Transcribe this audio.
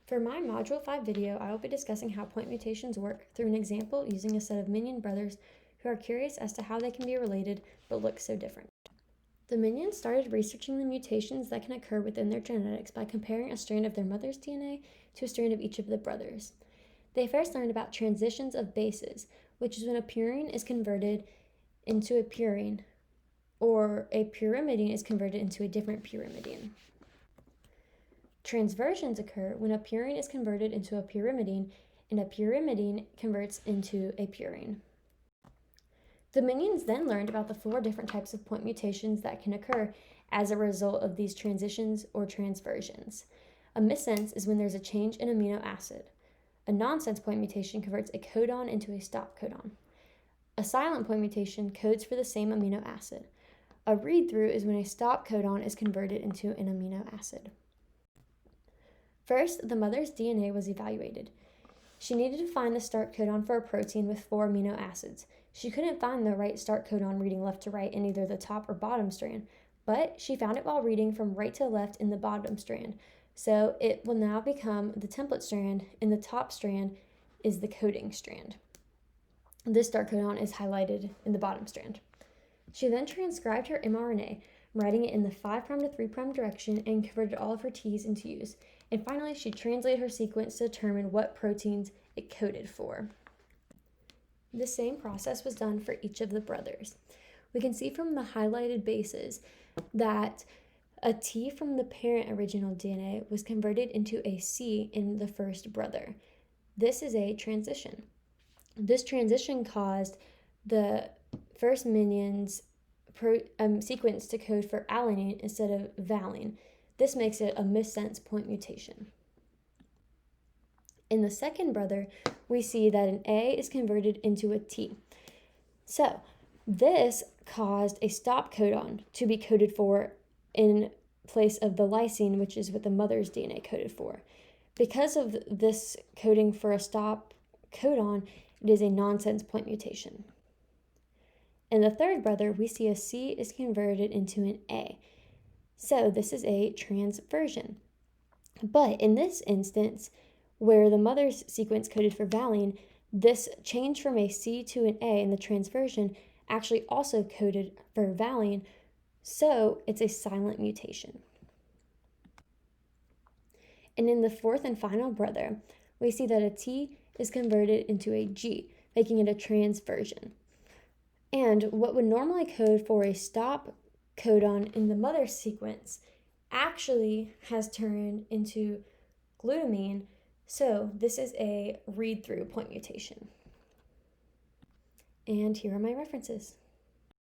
For my Module 5 video, I will be discussing how point mutations work through an example using a set of minion brothers who are curious as to how they can be related but look so different. The minions started researching the mutations that can occur within their genetics by comparing a strand of their mother's DNA to a strand of each of the brothers. They first learned about transitions of bases, which is when a purine is converted into a purine, or a pyrimidine is converted into a different pyrimidine. Transversions occur when a purine is converted into a pyrimidine and a pyrimidine converts into a purine. The minions then learned about the 4 different types of point mutations that can occur as a result of these transitions or transversions. A missense is when there's a change in amino acid. A nonsense point mutation converts a codon into a stop codon. A silent point mutation codes for the same amino acid. A read-through is when a stop codon is converted into an amino acid. First, the mother's DNA was evaluated. She needed to find the start codon for a protein with 4 amino acids. She couldn't find the right start codon reading left to right in either the top or bottom strand, but she found it while reading from right to left in the bottom strand. So it will now become the template strand, and the top strand is the coding strand. This start codon is highlighted in the bottom strand. She then transcribed her mRNA, writing it in the 5' to 3' direction, and converted all of her T's into U's. And finally, she translated her sequence to determine what proteins it coded for. The same process was done for each of the brothers. We can see from the highlighted bases that a T from the parent original DNA was converted into a C in the first brother. This is a transition. This transition caused the first minion's sequence to code for alanine instead of valine. This makes it a missense point mutation. In the second brother, we see that an A is converted into a T. So this caused a stop codon to be coded for in place of the lysine, which is what the mother's DNA coded for. Because of this coding for a stop codon, it is a nonsense point mutation. In the third brother, we see a C is converted into an A. So this is a transversion. But in this instance, where the mother's sequence coded for valine, this change from a C to an A in the transversion actually also coded for valine, so it's a silent mutation. And in the fourth and final brother, we see that a T is converted into a G, making it a transversion. And what would normally code for a stop codon in the mother's sequence actually has turned into glutamine, so this is a read-through point mutation. And here are my references.